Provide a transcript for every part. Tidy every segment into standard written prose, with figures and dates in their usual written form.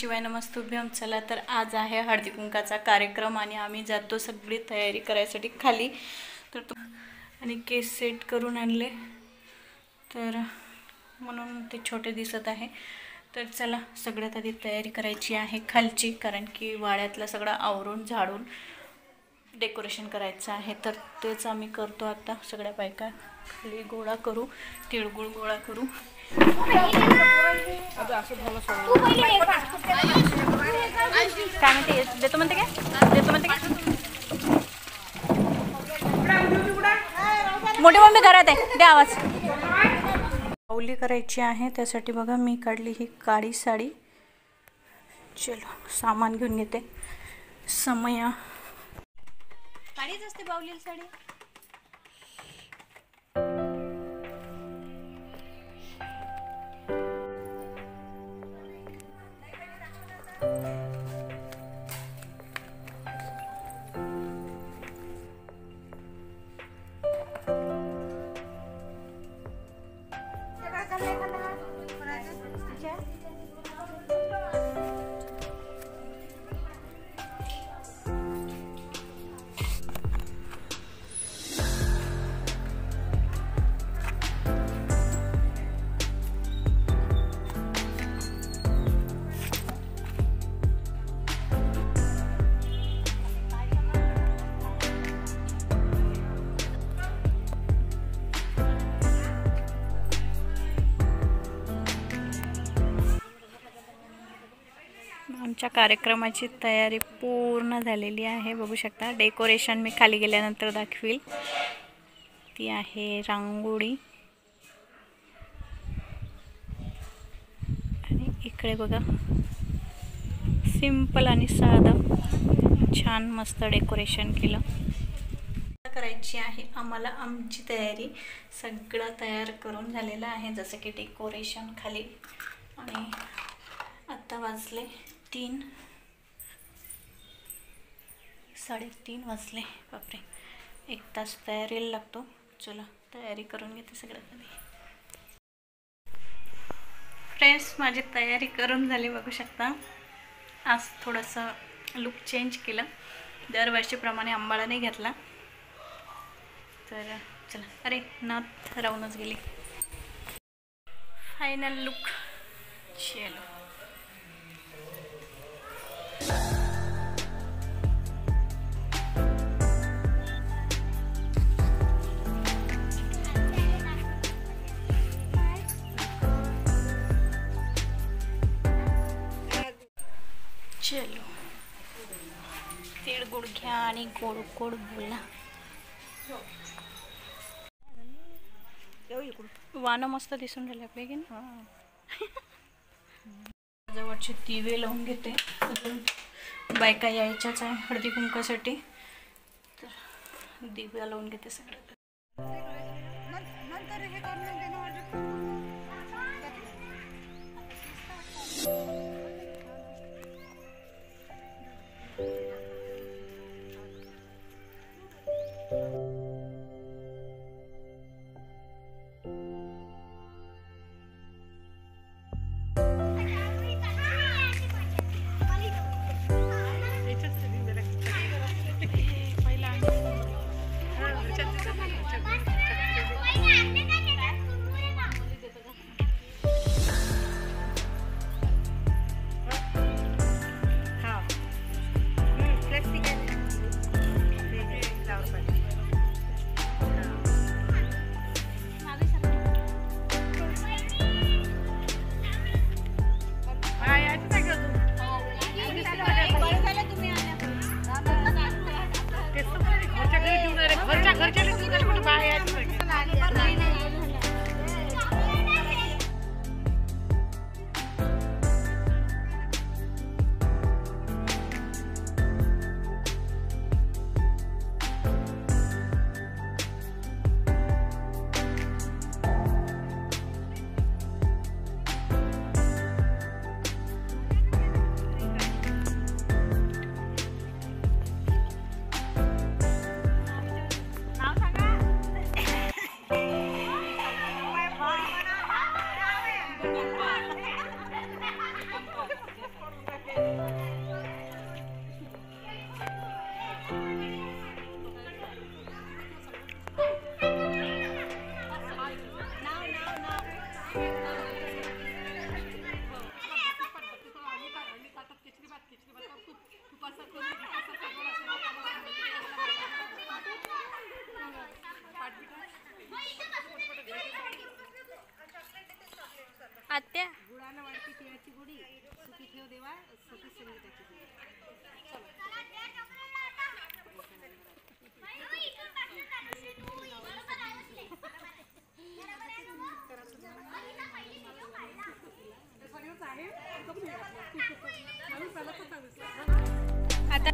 शिवाय नमस्तुभ्यम। चला तर आज आहे हळदी कुंकाचा कार्यक्रम आणि आम्ही जातो सगळी तयारी करायसाठी खाली। तर तो आणि केस सेट करून आणले तर म्हणून ते छोटे दिसत आहे। तर चला सगळ्यात आधी तयारी करायची आहे खालची, कारण की वाड्यातला सगळं आवरून झाडून डेकोरेशन करायचं आहे। तर तेच आम्ही करतो आता। सगळ्या बायका खाली गोळा करू, तिळगुळ गोळा करू। काय म्हणते देतो म्हणते काय देतो म्हणते काय? मोठी मम्मी घरात आहे, दे आवाज। पाऊली करायची आहे त्यासाठी बघा मी काढली ही काळी साडी। चलो सामान घेऊन येते। समया काळीच असते बाऊलील साडी। आमच्या कार्यक्रमाची तयारी पूर्ण झालेली आहे, बघू शकता। डेकोरेशन मी खाली गेल्यानंतर दाखवील। ती आहे रांगोळी आणि इकडे बघा सिंपल आणि साधं छान मस्त डेकोरेशन केलं। करायची आहे आम्हाला। आमची तयारी सगळं तयार करून झालेलं आहे, जसं की डेकोरेशन खाली। आणि आता वाजले 3, 3:30 वाजले। बापरे, 1 तास तयारीला लागतो। चला तयारी करून घेते सगळ्यात आधी। फ्रेंड्स माझी तयारी करून झाली, बघू शकता। आज थोडंसं लुक चेंज केलं, दरवर्षीप्रमाणे अंबाळा नाही घेतला। तर चला, अरे नथ राहूनच गेली। Final look. चलो चलो तिळगुळ घ्या आणि गोड गोड बोला। वानं मस्त दिसून राहिले आपले की जवळचे दिवे लावून घेते। बायका यायच्याच आहे हळदी कुंकासाठी, तर दिव्या लावून घेते सगळं। आत्या गुळानं वाढती तिळाची गुढी सुखी ठेव देवा सुखी संगीताची गुढी. आता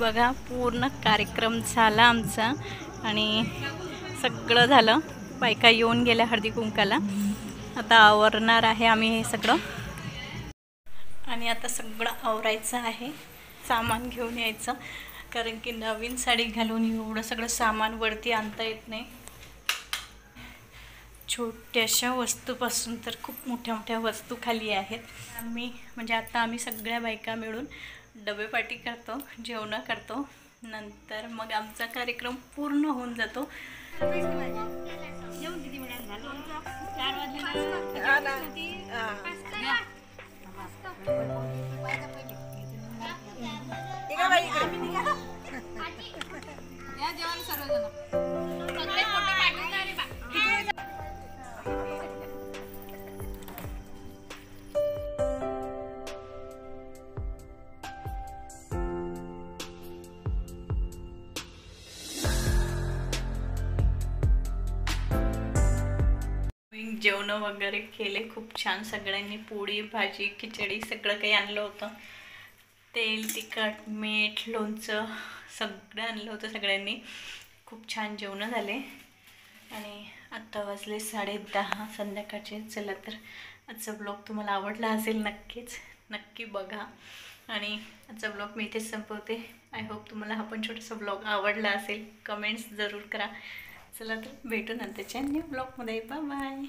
बघा पूर्ण कार्यक्रम झाला आमचा आणि सगळं झालं. बायका येऊन गेल्या हळदी कुंकाला. आता आवरणार आहे आम्ही हे सगळं आणि आता सगळं आवरायचं आहे. सामान घेऊन यायचं कारण की नवीन साडी घालून एवढं सगळं सामान वरती आणता येत नाही. छोट्याशा वस्तूपासून तर खूप मोठ्या मोठ्या वस्तू खाली आहेत. आता आम्ही सगळ्या बायका मिळून डबे पार्टी करतो, जेवण करतो. नंतर मग आमचा कार्यक्रम पूर्ण होऊन जातो. जेवण वगैरे केले खूप छान. सगळ्यांनी पोळी भाजी खिचडी सगळं काही आणलं होतं. तेल तिखट मीठ लोणचं सगळं आणलं होतं सगळ्यांनी. खूप छान जेवण झाले आणि आत्ता वाजले 10:30 संध्याकाळचे. चला तर आजचा ब्लॉग तुम्हाला आवडला असेल नक्की बघा आणि आजचा ब्लॉग मी इथेच संपवते. आय होप तुम्हाला हा पण छोटासा ब्लॉग आवडला असेल. कमेंट्स जरूर करा. चला तर भेटू नंतरच्या न्यू ब्लॉगमध्ये. Bye bye.